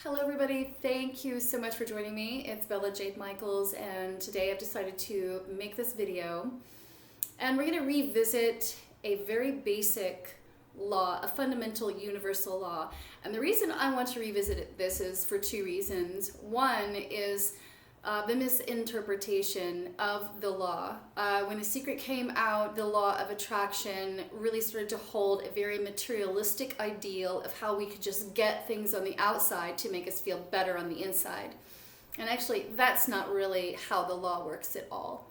Hello everybody, thank you so much for joining me. It's Bella Jade Michaels and today I've decided to make this video and we're going to revisit a very basic law, a fundamental universal law. And the reason I want to revisit this is for two reasons. One is the misinterpretation of the law. When The Secret came out, the law of attraction really started to hold a very materialistic ideal of how we could just get things on the outside to make us feel better on the inside. And actually, that's not really how the law works at all.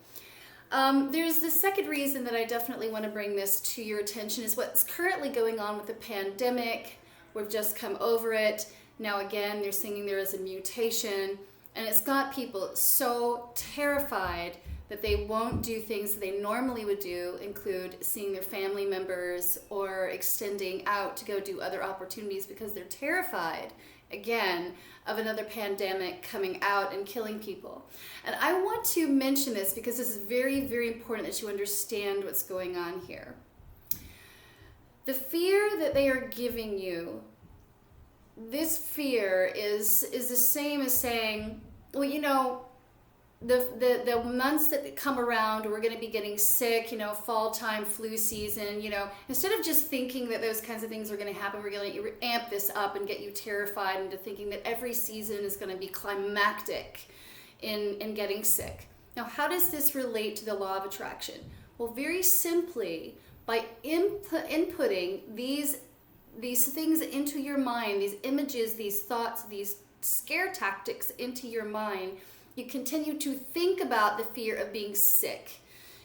There's the second reason that I definitely want to bring this to your attention is what's currently going on with the pandemic. We've just come over it. Now again, they're saying there is a mutation. And it's got people so terrified that they won't do things that they normally would do, include seeing their family members or extending out to go do other opportunities because they're terrified, again, of another pandemic coming out and killing people. And I want to mention this because this is very, very important that you understand what's going on here. The fear that they are giving you, this fear is the same as saying, well, you know, the months that come around, we're going to be getting sick, you know, fall time, flu season, you know, instead of just thinking that those kinds of things are going to happen, we're going to amp this up and get you terrified into thinking that every season is going to be climactic in getting sick. Now, how does this relate to the law of attraction? Well, very simply, by inputting these things into your mind, these images, these thoughts, these scare tactics into your mind, you continue to think about the fear of being sick.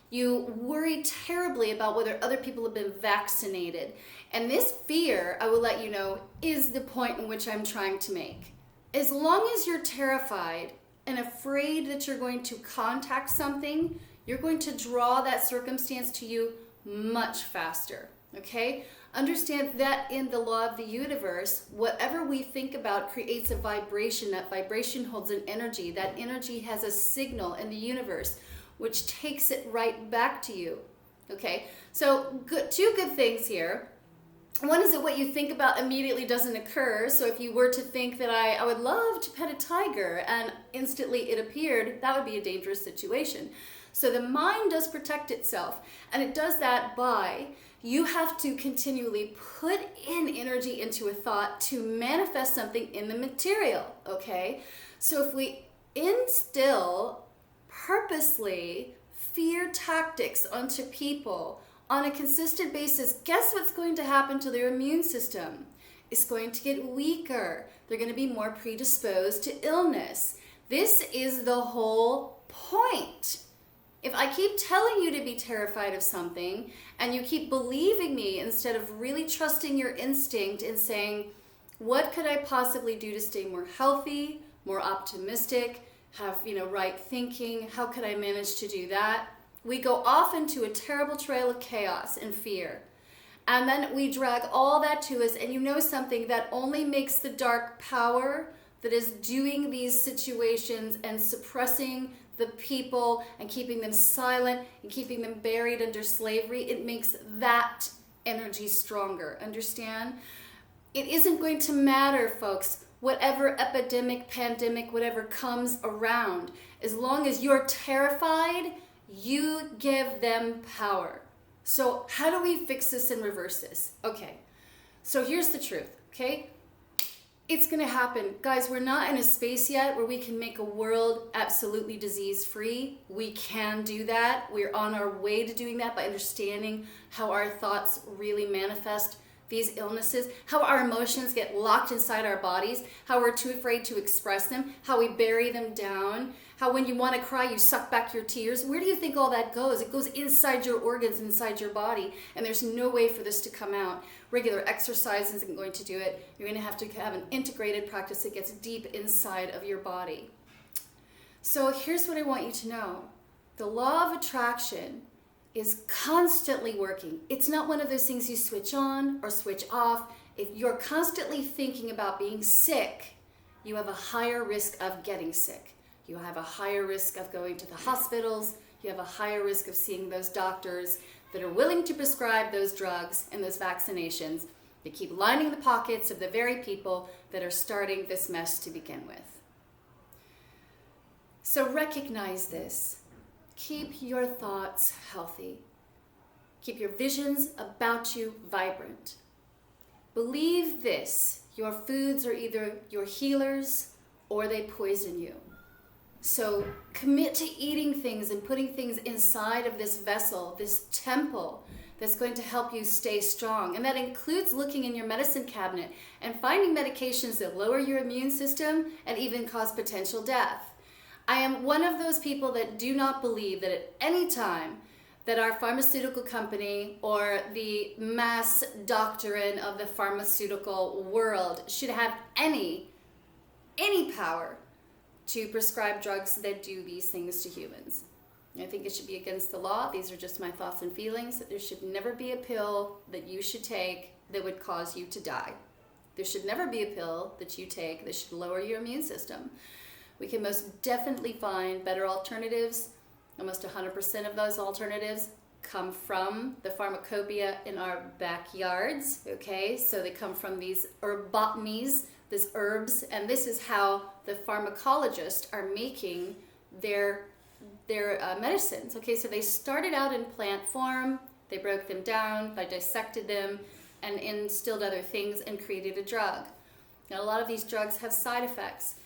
You worry terribly about whether other people have been vaccinated. And this fear, I will let you know, is the point in which I'm trying to make. As long as you're terrified and afraid that you're going to contact something, you're going to draw that circumstance to you much faster, okay? Understand that in the law of the universe, whatever we think about creates a vibration. That vibration holds an energy. That energy has a signal in the universe, which takes it right back to you. Okay, so two good things here. One is that what you think about immediately doesn't occur. So if you were to think that I would love to pet a tiger and instantly it appeared, that would be a dangerous situation. So the mind does protect itself, and it does that by you have to continually put in energy into a thought to manifest something in the material, okay? So if we instill purposely fear tactics onto people on a consistent basis, guess what's going to happen to their immune system? It's going to get weaker. They're going to be more predisposed to illness. This is the whole point. If I keep telling you to be terrified of something and you keep believing me instead of really trusting your instinct and saying, what could I possibly do to stay more healthy, more optimistic, have, right thinking? How could I manage to do that? We go off into a terrible trail of chaos and fear. And then we drag all that to us, and you know something that only makes the dark power that is doing these situations and suppressing the people and keeping them silent and keeping them buried under slavery, it makes that energy stronger. Understand? It isn't going to matter, folks, whatever epidemic, pandemic, whatever comes around. As long as you're terrified, you give them power. So how do we fix this and reverse this? Okay, so here's the truth, okay? It's going to happen. Guys, we're not in a space yet where we can make a world absolutely disease-free. We can do that. We're on our way to doing that by understanding how our thoughts really manifest these illnesses, how our emotions get locked inside our bodies, how we're too afraid to express them, how we bury them down, how when you want to cry, you suck back your tears. Where do you think all that goes? It goes inside your organs, inside your body, and there's no way for this to come out. Regular exercise isn't going to do it. You're going to have an integrated practice that gets deep inside of your body. So here's what I want you to know. The law of attraction is constantly working. It's not one of those things you switch on or switch off. If you're constantly thinking about being sick, you have a higher risk of getting sick. You have a higher risk of going to the hospitals. You have a higher risk of seeing those doctors that are willing to prescribe those drugs and those vaccinations. They keep lining the pockets of the very people that are starting this mess to begin with. So recognize this. Keep your thoughts healthy. Keep your visions about you vibrant. Believe this, your foods are either your healers or they poison you. So commit to eating things and putting things inside of this vessel, this temple, that's going to help you stay strong. And that includes looking in your medicine cabinet and finding medications that lower your immune system and even cause potential death. I am one of those people that do not believe that at any time that our pharmaceutical company or the mass doctrine of the pharmaceutical world should have any power to prescribe drugs that do these things to humans. I think it should be against the law. These are just my thoughts and feelings. That there should never be a pill that you should take that would cause you to die. There should never be a pill that you take that should lower your immune system. We can most definitely find better alternatives. Almost 100% of those alternatives come from the pharmacopoeia in our backyards, okay? So they come from these herb botanies, these herbs, and this is how the pharmacologists are making their medicines, okay? So they started out in plant form, they broke them down, they dissected them, and instilled other things and created a drug. Now, a lot of these drugs have side effects.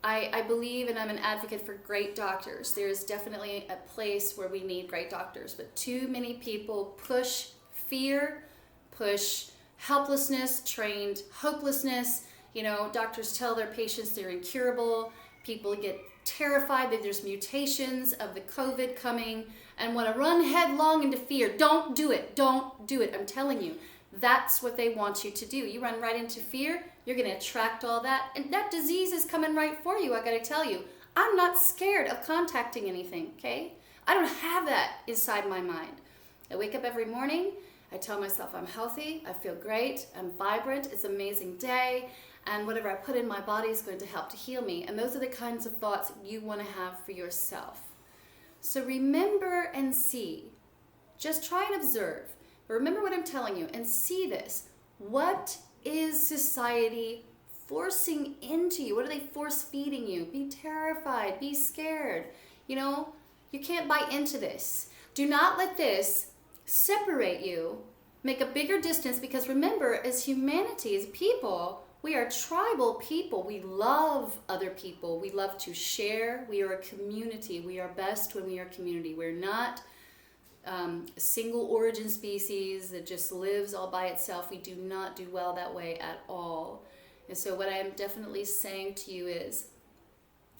I believe and I'm an advocate for great doctors. There is definitely a place where we need great doctors, but too many people push fear, push helplessness, trained hopelessness. You know, doctors tell their patients they're incurable. People get terrified that there's mutations of the COVID coming and want to run headlong into fear. Don't do it. Don't do it. I'm telling you. That's what they want you to do. You run right into fear, you're going to attract all that, and that disease is coming right for you. I got to tell you, I'm not scared of contacting anything, okay? I don't have that inside my mind. I wake up every morning, I tell myself I'm healthy, I feel great, I'm vibrant, it's an amazing day, and whatever I put in my body is going to help to heal me. And those are the kinds of thoughts you want to have for yourself. So remember and see. Just try and observe. Remember what I'm telling you and see this. What is society forcing into you? What are they force feeding you? Be terrified, be scared. You know, you can't buy into this. Do not let this separate you, make a bigger distance, because remember, as humanity, as people, we are tribal people. We love other people. We love to share. We are a community. We are best when we are community. We're not a single origin species that just lives all by itself. We do not do well that way at all. And so what I'm definitely saying to you is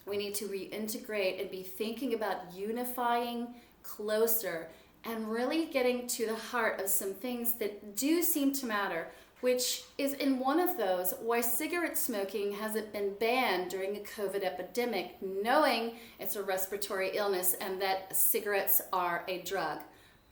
we need to reintegrate and be thinking about unifying closer and really getting to the heart of some things that do seem to matter, which is in one of those, why cigarette smoking hasn't been banned during the COVID epidemic, knowing it's a respiratory illness and that cigarettes are a drug.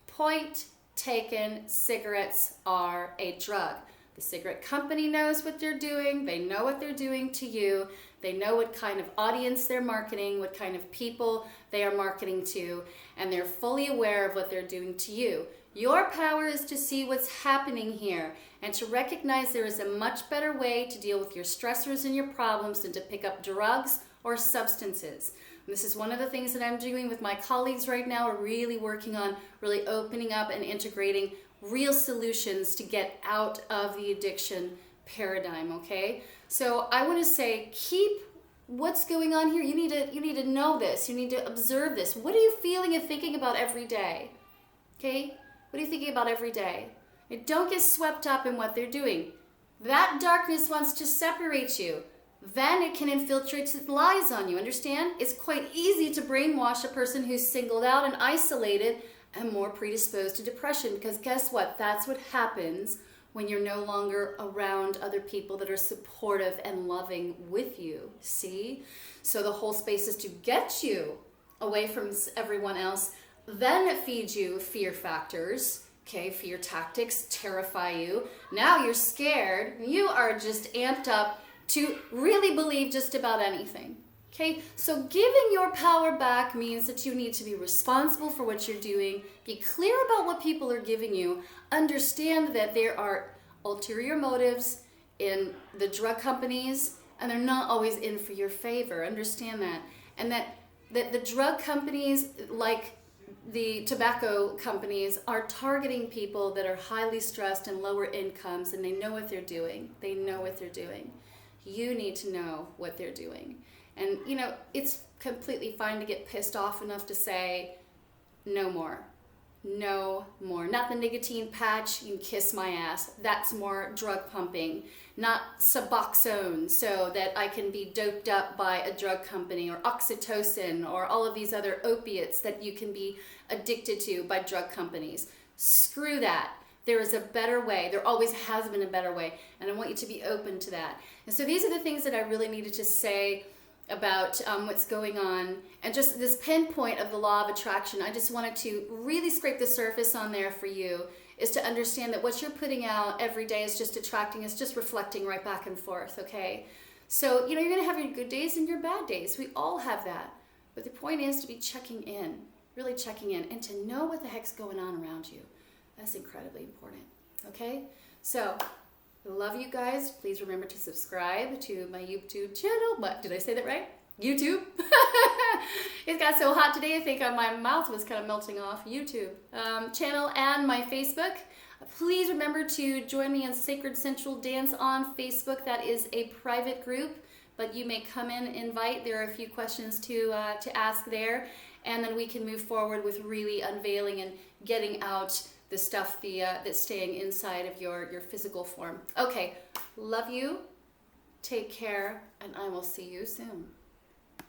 Point taken, cigarettes are a drug. The cigarette company knows what they're doing. They know what they're doing to you. They know what kind of audience they're marketing, what kind of people they are marketing to, and they're fully aware of what they're doing to you. Your power is to see what's happening here and to recognize there is a much better way to deal with your stressors and your problems than to pick up drugs or substances. And this is one of the things that I'm doing with my colleagues right now. We're really working on really opening up and integrating real solutions to get out of the addiction paradigm, okay? So I want to say, keep what's going on here. You need to know this. You need to observe this. What are you feeling and thinking about every day? Okay? What are you thinking about every day? And don't get swept up in what they're doing. That darkness wants to separate you. Then it can infiltrate its lies on you, understand? It's quite easy to brainwash a person who's singled out and isolated and more predisposed to depression, because guess what? That's what happens when you're no longer around other people that are supportive and loving with you, see? So the whole space is to get you away from everyone else. Then it feeds you fear factors, okay? Fear tactics terrify you. Now you're scared. You are just amped up to really believe just about anything. Okay, so giving your power back means that you need to be responsible for what you're doing, be clear about what people are giving you, understand that there are ulterior motives in the drug companies, and they're not always in for your favor. Understand that. And that the drug companies, like the tobacco companies, are targeting people that are highly stressed and lower incomes, and they know what they're doing. They know what they're doing. You need to know what they're doing. And, you know, it's completely fine to get pissed off enough to say, no more. No more. Not the nicotine patch, you can kiss my ass. That's more drug pumping. Not Suboxone, so that I can be doped up by a drug company, or oxytocin, or all of these other opiates that you can be addicted to by drug companies. Screw that. There is a better way. There always has been a better way. And I want you to be open to that. And so these are the things that I really needed to say about what's going on, and just this pinpoint of the law of attraction. I just wanted to really scrape the surface on there for you, is to understand that what you're putting out every day is just attracting, is just reflecting right back and forth, okay? So, you know, you're gonna have your good days and your bad days. We all have that. But the point is to be checking in, really checking in, and to know what the heck's going on around you. That's incredibly important, okay? So, I love you guys. Please remember to subscribe to my YouTube channel. What, did I say that right? YouTube? It got so hot today, I think my mouth was kind of melting off. YouTube channel and my Facebook. Please remember to join me in Sacred Central Dance on Facebook. That is a private group, but you may come in, invite. There are a few questions to ask there, and then we can move forward with really unveiling and getting out the stuff that's staying inside of your physical form. Okay, love you, take care, and I will see you soon.